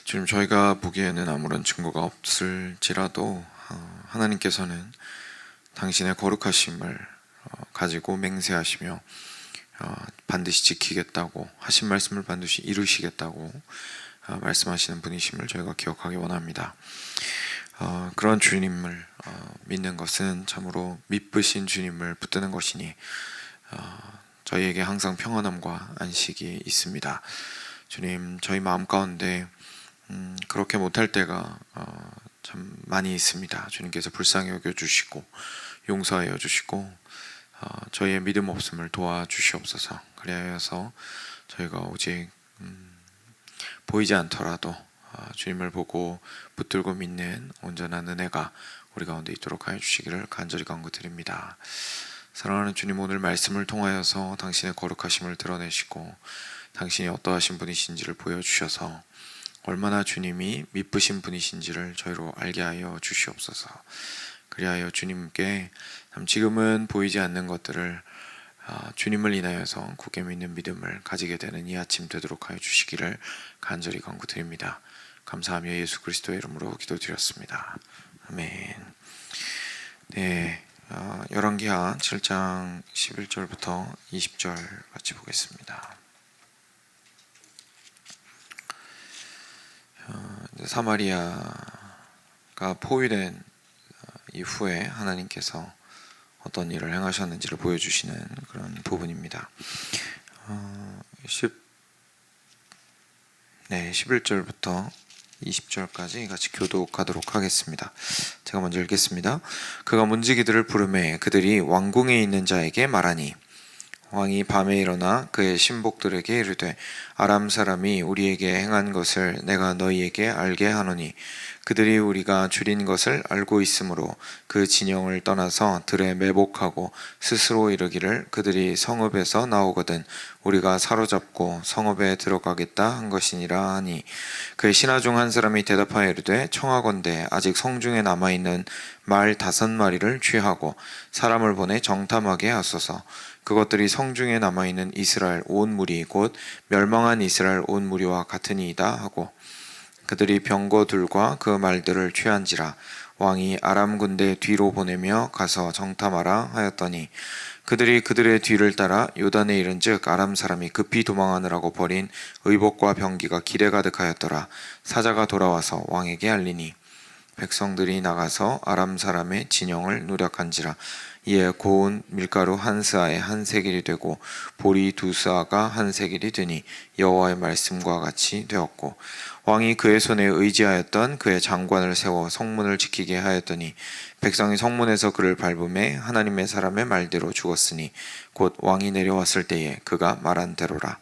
지금 저희가 보기에는 아무런 증거가 없을지라도 하나님께서는 당신의 거룩하심을 가지고 맹세하시며 반드시 지키겠다고 하신 말씀을 반드시 이루시겠다고 말씀하시는 분이심을 저희가 기억하기 원합니다. 그런 주님을 믿는 것은 참으로 믿으신 주님을 붙드는 것이니 저희에게 항상 평안함과 안식이 있습니다. 주님, 저희 마음 가운데 그렇게 못할 때가 참 많이 있습니다. 주님께서 불쌍히 여겨주시고 용서하여 주시고 저희의 믿음 없음을 도와주시옵소서. 그리하여서 저희가 오직 보이지 않더라도 주님을 보고 붙들고 믿는 온전한 은혜가 우리 가운데 있도록 하여 주시기를 간절히 간구드립니다. 사랑하는 주님, 오늘 말씀을 통하여서 당신의 거룩하심을 드러내시고 당신이 어떠하신 분이신지를 보여주셔서 얼마나 주님이 미쁘신 분이신지를 저희로 알게 하여 주시옵소서. 그리하여 주님께 지금은 보이지 않는 것들을 주님을 인하여서 굳게 믿는 믿음을 가지게 되는 이 아침 되도록 하여 주시기를 간절히 간구드립니다. 감사하며 예수 그리스도의 이름으로 기도드렸습니다. 아멘. 네, 열왕기하 7장 11절부터 20절 같이 보겠습니다. 사마리아가 포위된 이후에 하나님께서 어떤 일을 행하셨는지를 보여주시는 그런 부분입니다. 11절부터 20절까지 같이 교독하도록 하겠습니다. 제가 먼저 읽겠습니다. 그가 문지기들을 부르매 그들이 왕궁에 있는 자에게 말하니 왕이 밤에 일어나 그의 신복들에게 이르되 아람 사람이 우리에게 행한 것을 내가 너희에게 알게 하노니 그들이 우리가 줄인 것을 알고 있으므로 그 진영을 떠나서 들에 매복하고 스스로 이르기를 그들이 성읍에서 나오거든 우리가 사로잡고 성읍에 들어가겠다 한 것이니라 하니 그의 신하 중 한 사람이 대답하여 이르되 청하건대 아직 성중에 남아있는 말 5마리를 취하고 사람을 보내 정탐하게 하소서. 그것들이 성중에 남아있는 이스라엘 온 무리 곧 멸망한 이스라엘 온 무리와 같으니이다 하고 그들이 병거들과 그 말들을 취한지라 왕이 아람 군대 뒤로 보내며 가서 정탐하라 하였더니 그들이 그들의 뒤를 따라 요단에 이른즉 아람 사람이 급히 도망하느라고 버린 의복과 병기가 길에 가득하였더라. 사자가 돌아와서 왕에게 알리니 백성들이 나가서 아람 사람의 진영을 노력한지라. 이에 고운 밀가루 한 스아에 한 세겔이 되고 보리 2스아가 한 세겔이 되니 여호와의 말씀과 같이 되었고 왕이 그의 손에 의지하였던 그의 장관을 세워 성문을 지키게 하였더니 백성이 성문에서 그를 밟음에 하나님의 사람의 말대로 죽었으니 곧 왕이 내려왔을 때에 그가 말한 대로라.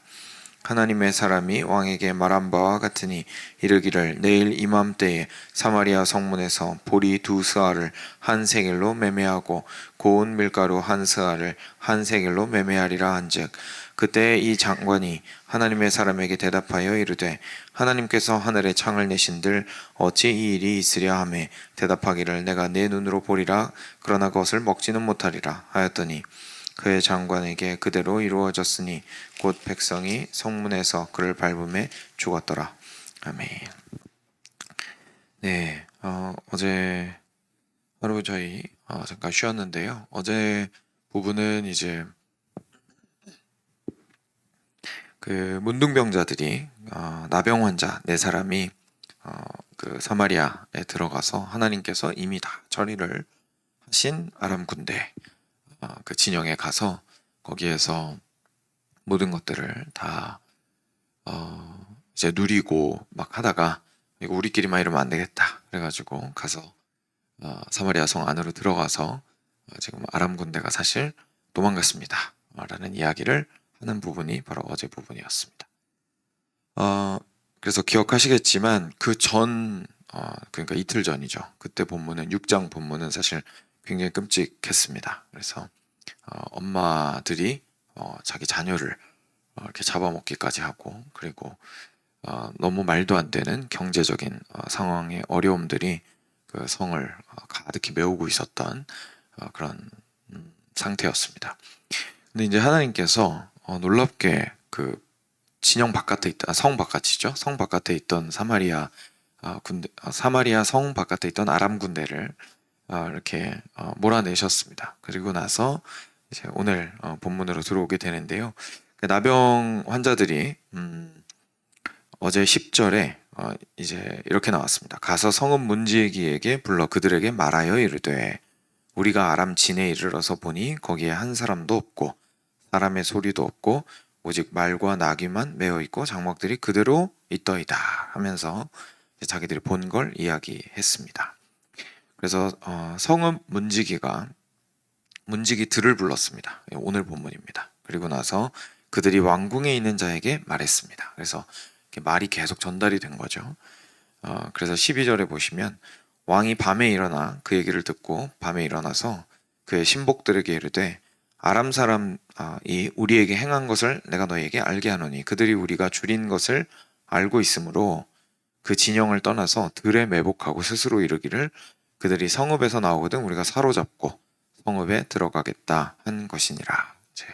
하나님의 사람이 왕에게 말한 바와 같으니 이르기를 내일 이맘때에 사마리아 성문에서 보리 2스아를 한 세겔로 매매하고 고운 밀가루 한 스아를 한 세겔로 매매하리라 한즉 그때 이 장관이 하나님의 사람에게 대답하여 이르되 하나님께서 하늘에 창을 내신들 어찌 이 일이 있으랴 하매 대답하기를 내가 내 눈으로 보리라 그러나 그것을 먹지는 못하리라 하였더니 그의 장관에게 그대로 이루어졌으니 곧 백성이 성문에서 그를 밟음에 죽었더라. 아멘. 네, 어제 하루 저희 잠깐 쉬었는데요. 어제 부분은 이제 그 문둥병자들이 나병 환자 4사람이 그 사마리아에 들어가서 하나님께서 이미 다 처리를 하신 아람 군대 그 진영에 가서 거기에서 모든 것들을 다 이제 누리고 막 하다가 이거 우리끼리만 이러면 안 되겠다 그래가지고 가서 사마리아 성 안으로 들어가서 지금 아람 군대가 사실 도망갔습니다 라는 이야기를 하는 부분이 바로 어제 부분이었습니다. 그래서 기억하시겠지만 그 전 그러니까 이틀 전이죠. 그때 본문은 6장 본문은 사실 굉장히 끔찍했습니다. 그래서 엄마들이 자기 자녀를 이렇게 잡아먹기까지 하고 그리고 너무 말도 안 되는 경제적인 상황의 어려움들이 그 성을 가득히 메우고 있었던 그런 상태였습니다. 근데 이제 하나님께서 놀랍게 그 진영 바깥에 있다, 성 바깥이죠. 성 바깥에 있던 사마리아 군대, 사마리아 성 바깥에 있던 아람 군대를 이렇게 몰아내셨습니다. 그리고 나서 이제 오늘 본문으로 들어오게 되는데요. 그 나병 환자들이 어제 10절에 이제 이렇게 나왔습니다. 가서 성읍 문지기에게 불러 그들에게 말하여 이르되 우리가 아람 진에 이르러서 보니 거기에 한 사람도 없고 사람의 소리도 없고 오직 말과 나귀만 메어 있고 장막들이 그대로 있더이다 하면서 자기들이 본 걸 이야기했습니다. 그래서 성읍 문지기가 문지기들을 불렀습니다. 오늘 본문입니다. 그리고 나서 그들이 왕궁에 있는 자에게 말했습니다. 그래서 말이 계속 전달이 된 거죠. 그래서 12절에 보시면 왕이 밤에 일어나 그 얘기를 듣고 밤에 일어나서 그의 신복들에게 이르되 아람 사람이 우리에게 행한 것을 내가 너에게 알게 하노니 그들이 우리가 줄인 것을 알고 있으므로 그 진영을 떠나서 들에 매복하고 스스로 이르기를 그들이 성읍에서 나오거든 우리가 사로잡고 성읍에 들어가겠다 한 것이니라. 이제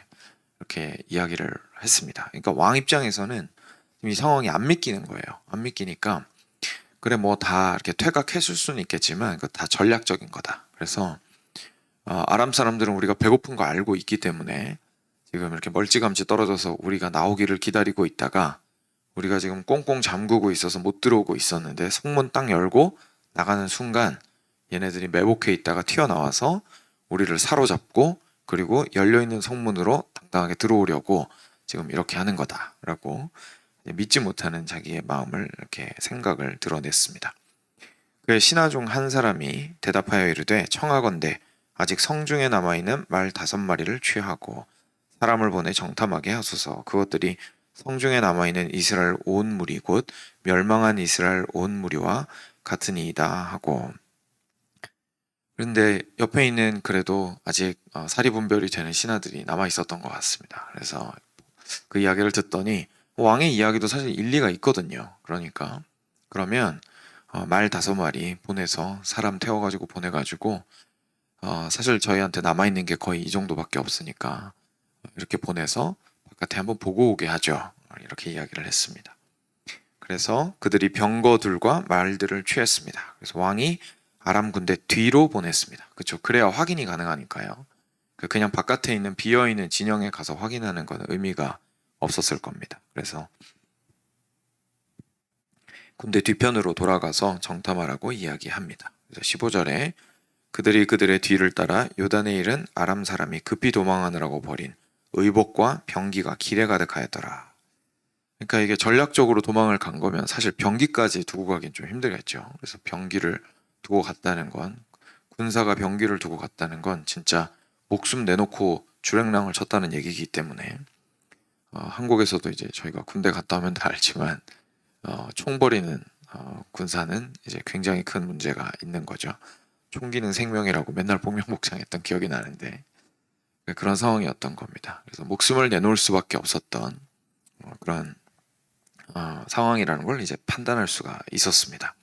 이렇게 이야기를 했습니다. 그러니까 왕 입장에서는 이 상황이 안 믿기는 거예요. 안 믿기니까 그래 뭐 다 이렇게 퇴각했을 수는 있겠지만 그거 다 전략적인 거다. 그래서 아람 사람들은 우리가 배고픈 거 알고 있기 때문에 지금 이렇게 멀찌감치 떨어져서 우리가 나오기를 기다리고 있다가 우리가 지금 꽁꽁 잠그고 있어서 못 들어오고 있었는데 성문 딱 열고 나가는 순간 얘네들이 매복해 있다가 튀어나와서 우리를 사로잡고 그리고 열려있는 성문으로 당당하게 들어오려고 지금 이렇게 하는 거다라고 믿지 못하는 자기의 마음을 이렇게 생각을 드러냈습니다. 그의 신하 중 한 사람이 대답하여 이르되 청하건대 아직 성중에 남아있는 말 5마리를 취하고 사람을 보내 정탐하게 하소서. 그것들이 성중에 남아있는 이스라엘 온 무리 곧 멸망한 이스라엘 온 무리와 같으니이다 하고. 그런데 옆에 있는 그래도 아직 사리분별이 되는 신하들이 남아있었던 것 같습니다. 그래서 그 이야기를 듣더니 왕의 이야기도 사실 일리가 있거든요. 그러니까 그러면 말 5마리 보내서 사람 태워가지고 보내가지고 사실 저희한테 남아있는 게 거의 이 정도밖에 없으니까 이렇게 보내서 바깥에 한번 보고 오게 하죠. 이렇게 이야기를 했습니다. 그래서 그들이 병거들과 말들을 취했습니다. 그래서 왕이 아람 군대 뒤로 보냈습니다. 그렇죠. 그래야 확인이 가능하니까요. 그냥 바깥에 있는 비어있는 진영에 가서 확인하는 건 의미가 없었을 겁니다. 그래서 군대 뒤편으로 돌아가서 정탐하라고 이야기합니다. 그래서 15절에 그들이 그들의 뒤를 따라 요단에 이른 아람 사람이 급히 도망하느라고 버린 의복과 병기가 길에 가득하였더라. 그러니까 이게 전략적으로 도망을 간 거면 사실 병기까지 두고 가긴 좀 힘들겠죠. 그래서 병기를 두고 갔다는 건 군사가 병기를 두고 갔다는 건 진짜 목숨 내놓고 주랭랑을 쳤다는 얘기이기 때문에 한국에서도 이제 저희가 군대 갔다 오면 다 알지만 총 버리는 군사는 이제 굉장히 큰 문제가 있는 거죠. 총기는 생명이라고 맨날 복명복창했던 기억이 나는데 그런 상황이었던 겁니다. 그래서 목숨을 내놓을 수밖에 없었던 그런 상황이라는 걸 이제 판단할 수가 있었습니다.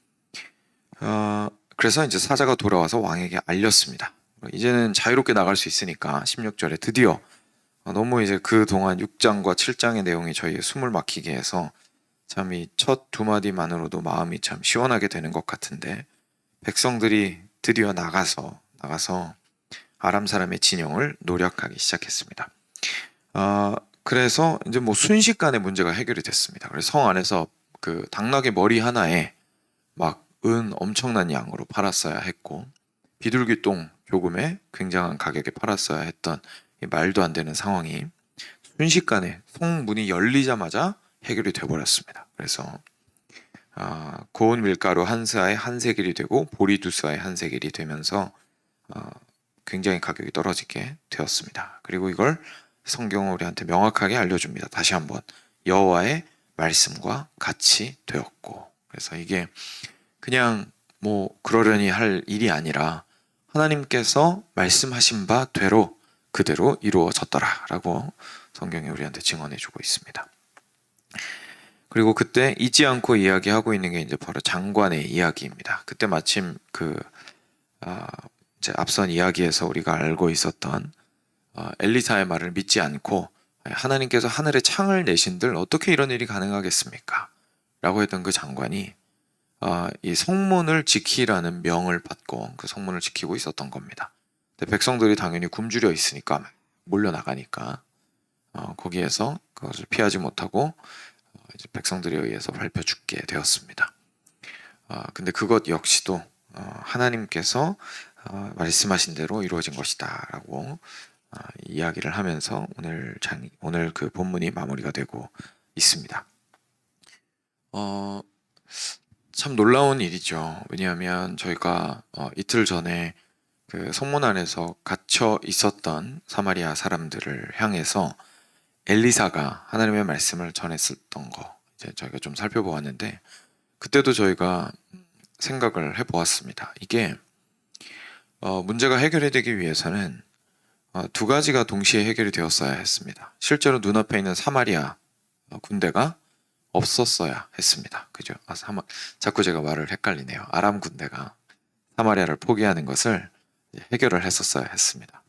그래서 이제 사자가 돌아와서 왕에게 알렸습니다. 이제는 자유롭게 나갈 수 있으니까 16절에 드디어 너무 이제 그동안 6장과 7장의 내용이 저희의 숨을 막히게 해서 참 이 첫 2마디만으로도 마음이 참 시원하게 되는 것 같은데 백성들이 드디어 나가서 아람 사람의 진영을 노략하기 시작했습니다. 그래서 이제 뭐 순식간에 문제가 해결이 됐습니다. 그래서 성 안에서 그 당나귀 머리 하나에 막 은 엄청난 양으로 팔았어야 했고 비둘기똥 조금에 굉장한 가격에 팔았어야 했던 말도 안 되는 상황이 순식간에 성문이 열리자마자 해결이 되어버렸습니다. 그래서 고운 밀가루 한 스아에 한 세겔이 되고 보리 2스아에 한 세겔이 되면서 굉장히 가격이 떨어지게 되었습니다. 그리고 이걸 성경은 우리한테 명확하게 알려줍니다. 다시 한번 여호와의 말씀과 같이 되었고, 그래서 이게 그냥 뭐 그러려니 할 일이 아니라 하나님께서 말씀하신 바 되로 그대로 이루어졌더라라고 성경이 우리한테 증언해주고 있습니다. 그리고 그때 잊지 않고 이야기하고 있는 게 이제 바로 장관의 이야기입니다. 그때 마침 이제 앞선 이야기에서 우리가 알고 있었던 엘리사의 말을 믿지 않고 하나님께서 하늘에 창을 내신들 어떻게 이런 일이 가능하겠습니까? 라고 했던 그 장관이 이 성문을 지키라는 명을 받고 그 성문을 지키고 있었던 겁니다. 근데 백성들이 당연히 굶주려 있으니까 몰려나가니까 거기에서 그것을 피하지 못하고 이제 백성들에 의해서 밟혀 죽게 되었습니다. 근데 그것 역시도 하나님께서 말씀하신 대로 이루어진 것이다 라고 이야기를 하면서 오늘 그 본문이 마무리가 되고 있습니다. 참 놀라운 일이죠. 왜냐하면 저희가 이틀 전에 그 성문 안에서 갇혀 있었던 사마리아 사람들을 향해서 엘리사가 하나님의 말씀을 전했었던 거 이제 저희가 좀 살펴보았는데, 그때도 저희가 생각을 해보았습니다. 이게 문제가 해결이 되기 위해서는 두 가지가 동시에 해결이 되었어야 했습니다. 실제로 눈앞에 있는 사마리아 군대가 없었어야 했습니다. 그죠? 자꾸 제가 말을 헷갈리네요. 아람 군대가 사마리아를 포기하는 것을 해결을 했었어야 했습니다.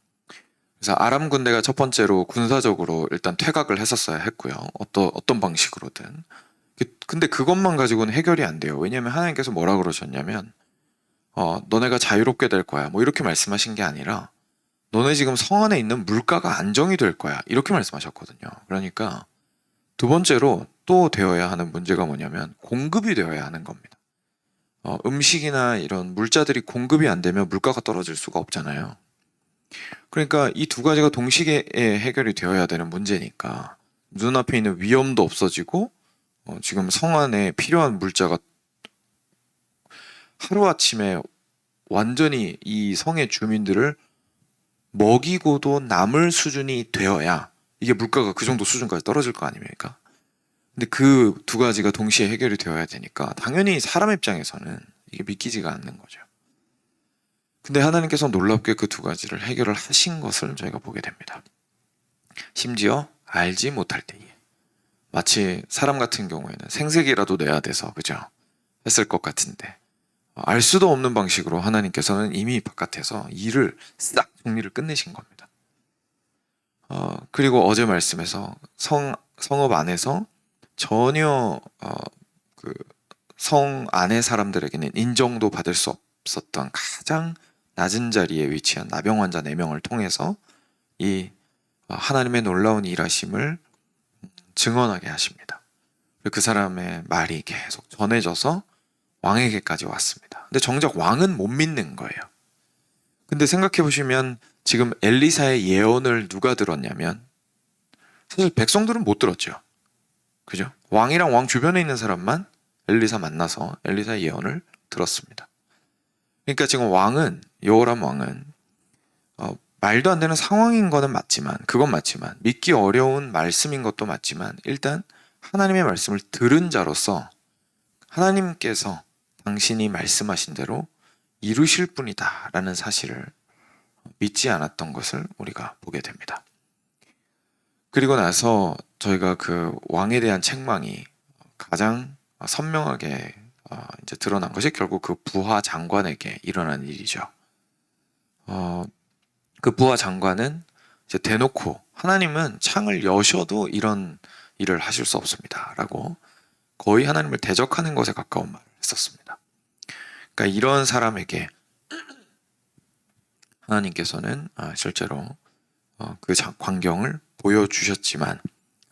그래서 아람 군대가 첫 번째로 군사적으로 일단 퇴각을 했었어야 했고요. 어떤 방식으로든. 근데 그것만 가지고는 해결이 안 돼요. 왜냐하면 하나님께서 뭐라 그러셨냐면 너네가 자유롭게 될 거야. 뭐 이렇게 말씀하신 게 아니라 너네 지금 성 안에 있는 물가가 안정이 될 거야. 이렇게 말씀하셨거든요. 그러니까 두 번째로 또 되어야 하는 문제가 뭐냐면 공급이 되어야 하는 겁니다. 음식이나 이런 물자들이 공급이 안 되면 물가가 떨어질 수가 없잖아요. 그러니까 이 두 가지가 동시에 해결이 되어야 되는 문제니까 눈앞에 있는 위험도 없어지고 지금 성 안에 필요한 물자가 하루아침에 완전히 이 성의 주민들을 먹이고도 남을 수준이 되어야 이게 물가가 그 정도 수준까지 떨어질 거 아닙니까? 근데 그 두 가지가 동시에 해결이 되어야 되니까 당연히 사람 입장에서는 이게 믿기지가 않는 거죠. 근데 하나님께서 놀랍게 그 두 가지를 해결을 하신 것을 저희가 보게 됩니다. 심지어 알지 못할 때에 마치 사람 같은 경우에는 생색이라도 내야 돼서 그죠? 했을 것 같은데 알 수도 없는 방식으로 하나님께서는 이미 바깥에서 일을 싹 정리를 끝내신 겁니다. 그리고 어제 말씀에서 성읍 안에서 전혀 그 성 안의 사람들에게는 인정도 받을 수 없었던 가장 낮은 자리에 위치한 나병 환자 4명을 통해서 이 하나님의 놀라운 일하심을 증언하게 하십니다. 그 사람의 말이 계속 전해져서 왕에게까지 왔습니다. 근데 정작 왕은 못 믿는 거예요. 근데 생각해 보시면 지금 엘리사의 예언을 누가 들었냐면 사실 백성들은 못 들었죠. 그죠? 왕이랑 왕 주변에 있는 사람만 엘리사 만나서 엘리사의 예언을 들었습니다. 그러니까 지금 여호람 왕은 말도 안 되는 상황인 거는 맞지만 그건 맞지만 믿기 어려운 말씀인 것도 맞지만 일단 하나님의 말씀을 들은 자로서 하나님께서 당신이 말씀하신 대로 이루실 분이다 라는 사실을 믿지 않았던 것을 우리가 보게 됩니다. 그리고 나서 저희가 그 왕에 대한 책망이 가장 선명하게 이제 드러난 것이 결국 그 부하 장관에게 일어난 일이죠. 그 부하 장관은 이제 대놓고 하나님은 창을 여셔도 이런 일을 하실 수 없습니다 라고 거의 하나님을 대적하는 것에 가까운 말을 했었습니다. 그러니까 이런 사람에게 하나님께서는 실제로 그 광경을 보여주셨지만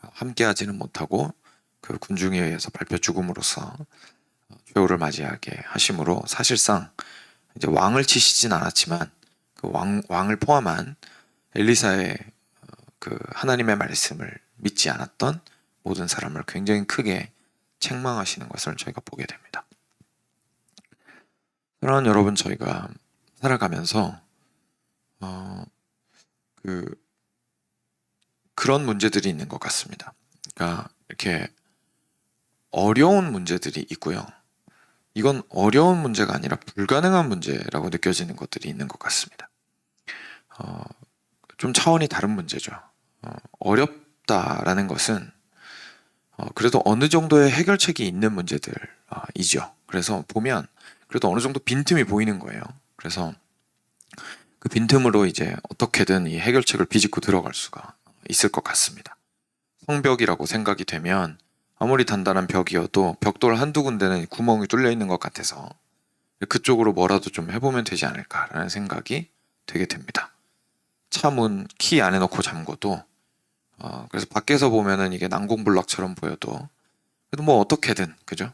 함께하지는 못하고 그 군중에 의해서 밟혀 죽음으로써 최후를 맞이하게 하심으로 사실상 이제 왕을 치시진 않았지만 그 왕을 포함한 엘리사의 그 하나님의 말씀을 믿지 않았던 모든 사람을 굉장히 크게 책망하시는 것을 저희가 보게 됩니다. 그러나 여러분 저희가 살아가면서 그런 문제들이 있는 것 같습니다. 그러니까 이렇게 어려운 문제들이 있고요. 이건 어려운 문제가 아니라 불가능한 문제라고 느껴지는 것들이 있는 것 같습니다. 좀 차원이 다른 문제죠. 어렵다라는 것은 그래도 어느 정도의 해결책이 있는 문제들이죠. 그래서 보면 그래도 어느 정도 빈틈이 보이는 거예요. 그래서 그 빈틈으로 이제 어떻게든 이 해결책을 비집고 들어갈 수가 있을 것 같습니다. 성벽이라고 생각이 되면 아무리 단단한 벽이어도 벽돌 한두 군데는 구멍이 뚫려 있는 것 같아서 그쪽으로 뭐라도 좀 해보면 되지 않을까라는 생각이 되게 됩니다. 차문 키 안에 넣고 잠궈도 그래서 밖에서 보면은 이게 난공불락처럼 보여도 그래도 뭐 어떻게든 그죠?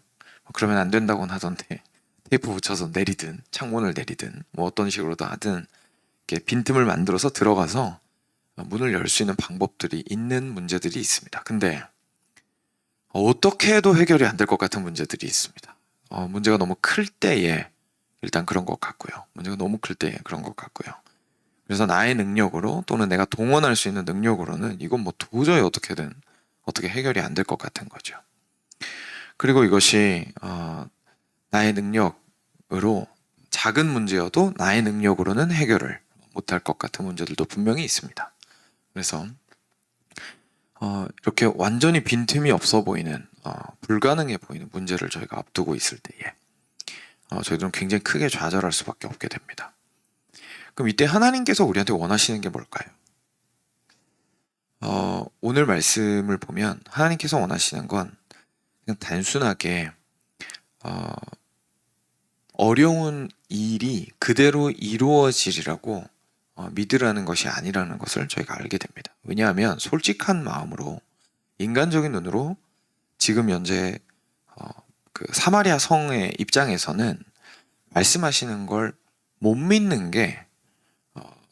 그러면 안 된다고는 하던데 테이프 붙여서 내리든 창문을 내리든 뭐 어떤 식으로도 하든 이렇게 빈틈을 만들어서 들어가서 문을 열 수 있는 방법들이 있는 문제들이 있습니다. 근데 어떻게 해도 해결이 안 될 것 같은 문제들이 있습니다. 문제가 너무 클 때에 일단 그런 것 같고요. 문제가 너무 클 때에 그런 것 같고요. 그래서 나의 능력으로 또는 내가 동원할 수 있는 능력으로는 이건 뭐 도저히 어떻게든 어떻게 해결이 안 될 것 같은 거죠. 그리고 이것이 나의 능력으로 작은 문제여도 나의 능력으로는 해결을 못할 것 같은 문제들도 분명히 있습니다. 그래서 이렇게 완전히 빈틈이 없어 보이는 불가능해 보이는 문제를 저희가 앞두고 있을 때에 저희들은 굉장히 크게 좌절할 수밖에 없게 됩니다. 그럼 이때 하나님께서 우리한테 원하시는 게 뭘까요? 오늘 말씀을 보면 하나님께서 원하시는 건 그냥 단순하게 어려운 일이 그대로 이루어지리라고 믿으라는 것이 아니라는 것을 저희가 알게 됩니다. 왜냐하면 솔직한 마음으로 인간적인 눈으로 지금 현재 그 사마리아 성의 입장에서는 말씀하시는 걸 못 믿는 게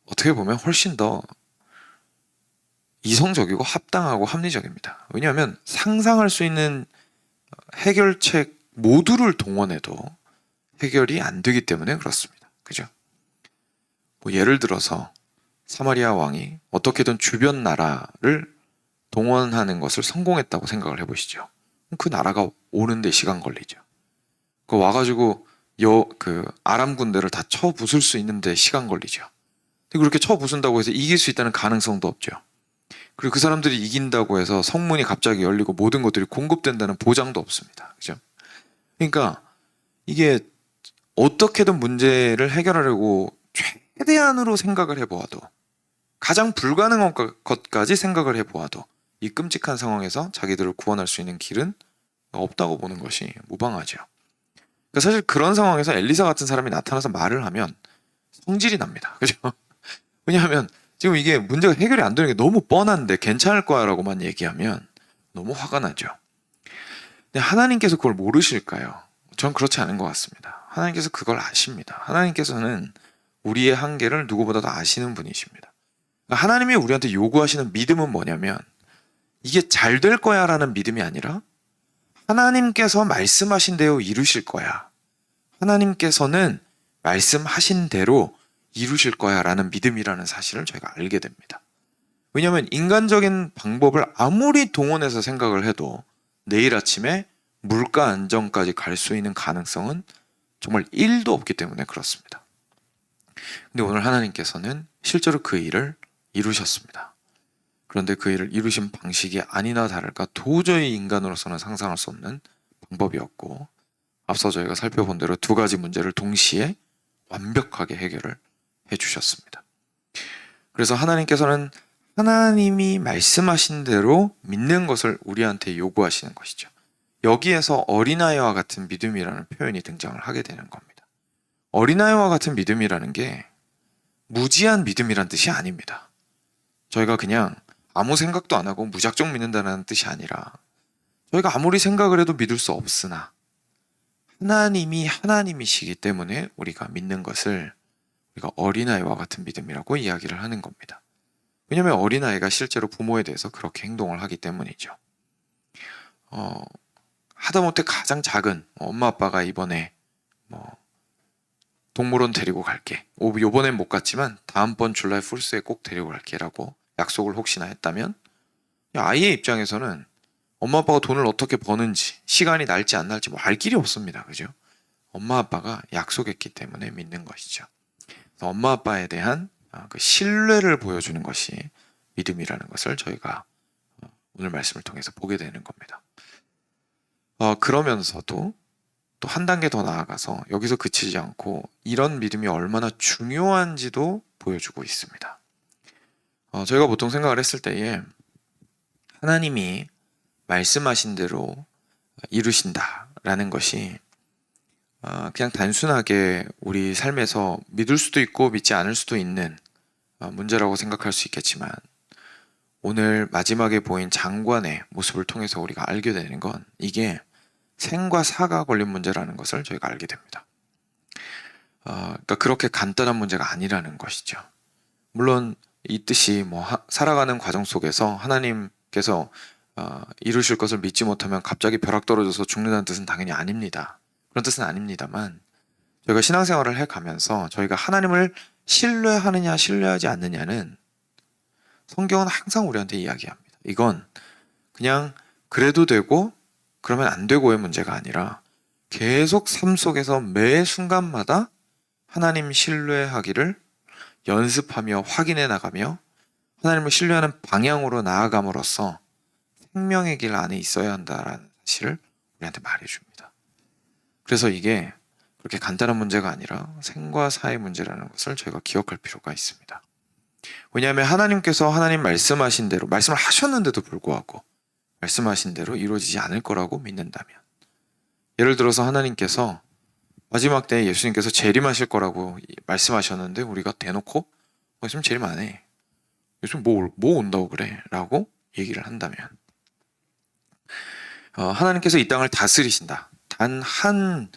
어떻게 보면 훨씬 더 이성적이고 합당하고 합리적입니다. 왜냐하면 상상할 수 있는 해결책 모두를 동원해도 해결이 안 되기 때문에 그렇습니다. 그죠? 뭐 예를 들어서 사마리아 왕이 어떻게든 주변 나라를 동원하는 것을 성공했다고 생각을 해보시죠. 그 나라가 오는데 시간 걸리죠. 그 와가지고 아람 군대를 다 쳐 부술 수 있는데 시간 걸리죠. 근데 그렇게 쳐 부순다고 해서 이길 수 있다는 가능성도 없죠. 그리고 그 사람들이 이긴다고 해서 성문이 갑자기 열리고 모든 것들이 공급된다는 보장도 없습니다. 그죠? 그러니까 이게 어떻게든 문제를 해결하려고 최대한으로 생각을 해보아도 가장 불가능한 것까지 생각을 해보아도 이 끔찍한 상황에서 자기들을 구원할 수 있는 길은 없다고 보는 것이 무방하죠. 그러니까 사실 그런 상황에서 엘리사 같은 사람이 나타나서 말을 하면 성질이 납니다. 그죠? 왜냐하면 지금 이게 문제가 해결이 안 되는 게 너무 뻔한데 괜찮을 거야 라고만 얘기하면 너무 화가 나죠. 근데 하나님께서 그걸 모르실까요? 전 그렇지 않은 것 같습니다. 하나님께서 그걸 아십니다. 하나님께서는 우리의 한계를 누구보다도 아시는 분이십니다. 그러니까 하나님이 우리한테 요구하시는 믿음은 뭐냐면 이게 잘 될 거야 라는 믿음이 아니라 하나님께서 말씀하신 대로 이루실 거야. 하나님께서는 말씀하신 대로 이루실 거야 라는 믿음이라는 사실을 저희가 알게 됩니다. 왜냐하면 인간적인 방법을 아무리 동원해서 생각을 해도 내일 아침에 물가 안정까지 갈 수 있는 가능성은 정말 1도 없기 때문에 그렇습니다. 근데 오늘 하나님께서는 실제로 그 일을 이루셨습니다. 그런데 그 일을 이루신 방식이 아니나 다를까 도저히 인간으로서는 상상할 수 없는 방법이었고 앞서 저희가 살펴본 대로 두 가지 문제를 동시에 완벽하게 해결을 해주셨습니다. 그래서 하나님께서는 하나님이 말씀하신 대로 믿는 것을 우리한테 요구하시는 것이죠. 여기에서 어린아이와 같은 믿음이라는 표현이 등장을 하게 되는 겁니다. 어린아이와 같은 믿음이라는 게 무지한 믿음이란 뜻이 아닙니다. 저희가 그냥 아무 생각도 안 하고 무작정 믿는다는 뜻이 아니라 저희가 아무리 생각을 해도 믿을 수 없으나 하나님이 하나님이시기 때문에 우리가 믿는 것을 우리가 어린아이와 같은 믿음이라고 이야기를 하는 겁니다. 왜냐하면 어린아이가 실제로 부모에 대해서 그렇게 행동을 하기 때문이죠. 하다못해 가장 작은 엄마 아빠가 이번에 동물원 데리고 갈게. 요번엔 못 갔지만 다음번 줄라이 풀스에 꼭 데리고 갈게 라고 약속을 혹시나 했다면 아이의 입장에서는 엄마 아빠가 돈을 어떻게 버는지 시간이 날지 안 날지 뭐 알 길이 없습니다. 그죠? 엄마 아빠가 약속했기 때문에 믿는 것이죠. 엄마 아빠에 대한 그 신뢰를 보여주는 것이 믿음이라는 것을 저희가 오늘 말씀을 통해서 보게 되는 겁니다. 그러면서도 또 한 단계 더 나아가서 여기서 그치지 않고 이런 믿음이 얼마나 중요한지도 보여주고 있습니다. 저희가 보통 생각을 했을 때에 하나님이 말씀하신 대로 이루신다라는 것이 그냥 단순하게 우리 삶에서 믿을 수도 있고 믿지 않을 수도 있는 문제라고 생각할 수 있겠지만, 오늘 마지막에 보인 장관의 모습을 통해서 우리가 알게 되는 건 이게 생과 사가 걸린 문제라는 것을 저희가 알게 됩니다. 그러니까 그렇게 간단한 문제가 아니라는 것이죠. 물론 이 뜻이 살아가는 과정 속에서 하나님께서 이루실 것을 믿지 못하면 갑자기 벼락 떨어져서 죽는다는 뜻은 당연히 아닙니다. 그런 뜻은 아닙니다만, 저희가 신앙생활을 해가면서 저희가 하나님을 신뢰하느냐 신뢰하지 않느냐는 성경은 항상 우리한테 이야기합니다. 이건 그냥 그래도 되고 그러면 안 되고의 문제가 아니라 계속 삶 속에서 매 순간마다 하나님 신뢰하기를 연습하며 확인해 나가며 하나님을 신뢰하는 방향으로 나아감으로써 생명의 길 안에 있어야 한다라는 사실을 우리한테 말해줍니다. 그래서 이게 그렇게 간단한 문제가 아니라 생과 사의 문제라는 것을 저희가 기억할 필요가 있습니다. 왜냐하면 하나님께서 하나님 말씀하신 대로 말씀을 하셨는데도 불구하고 말씀하신 대로 이루어지지 않을 거라고 믿는다면, 예를 들어서 하나님께서 마지막 때에 예수님께서 재림하실 거라고 말씀하셨는데 우리가 대놓고 예수님 재림 안 해, 요즘 뭐 온다고 그래? 라고 얘기를 한다면, 하나님께서 이 땅을 다스리신다, 단 한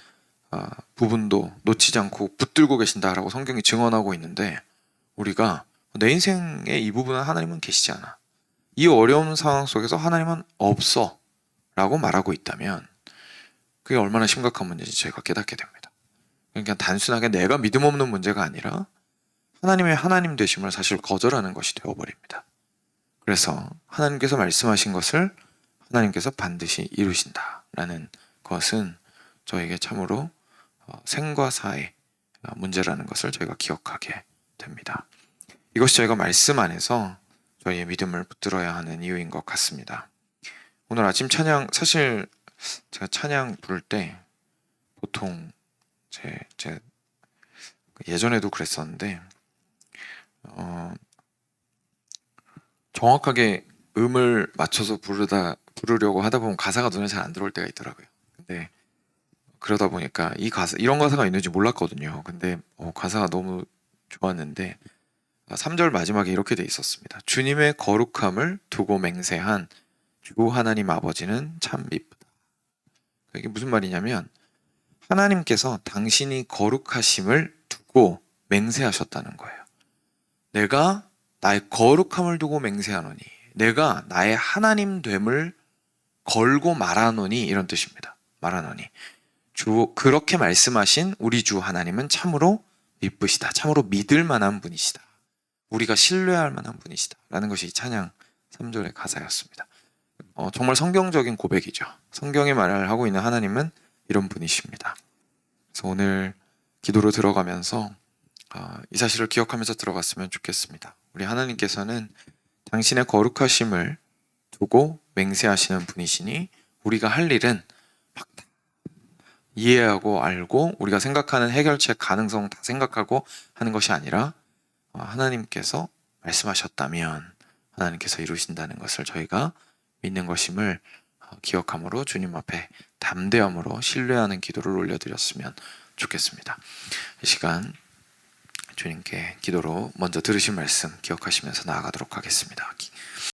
부분도 놓치지 않고 붙들고 계신다라고 성경이 증언하고 있는데, 우리가 내 인생의 이 부분은 하나님은 계시지 않아, 이 어려운 상황 속에서 하나님은 없어 라고 말하고 있다면 그게 얼마나 심각한 문제인지 저희가 깨닫게 됩니다. 그러니까 단순하게 내가 믿음 없는 문제가 아니라 하나님의 하나님 되심을 사실 거절하는 것이 되어버립니다. 그래서 하나님께서 말씀하신 것을 하나님께서 반드시 이루신다라는 것은 저에게 참으로 생과 사의 문제라는 것을 저희가 기억하게 됩니다. 이것이 저희가 말씀 안에서 저희의 믿음을 붙들어야 하는 이유인 것 같습니다. 오늘 아침 찬양, 사실 제가 찬양 부를 때 보통 제 예전에도 그랬었는데 정확하게 음을 맞춰서 부르려고 하다 보면 가사가 눈에 잘 안 들어올 때가 있더라고요. 근데 그러다 보니까 이런 가사가 있는지 몰랐거든요. 근데 가사가 너무 좋았는데 3절 마지막에 이렇게 돼 있었습니다. 주님의 거룩함을 두고 맹세한 주 하나님 아버지는 참 이쁘다. 이게 무슨 말이냐면, 하나님께서 당신이 거룩하심을 두고 맹세하셨다는 거예요. 내가 나의 거룩함을 두고 맹세하노니, 내가 나의 하나님 됨을 걸고 말하노니, 이런 뜻입니다. 말하노니 그렇게 말씀하신 우리 주 하나님은 참으로 이쁘시다, 참으로 믿을 만한 분이시다, 우리가 신뢰할 만한 분이시다 라는 것이 이 찬양 3절의 가사였습니다. 정말 성경적인 고백이죠. 성경의 말을 하고 있는 하나님은 이런 분이십니다. 그래서 오늘 기도로 들어가면서 이 사실을 기억하면서 들어갔으면 좋겠습니다. 우리 하나님께서는 당신의 거룩하심을 두고 맹세하시는 분이시니 우리가 할 일은 막 이해하고 알고 우리가 생각하는 해결책 가능성 다 생각하고 하는 것이 아니라 하나님께서 말씀하셨다면 하나님께서 이루신다는 것을 저희가 믿는 것임을 기억함으로 주님 앞에 담대함으로 신뢰하는 기도를 올려드렸으면 좋겠습니다. 이 시간 주님께 기도로 먼저 들으신 말씀 기억하시면서 나아가도록 하겠습니다.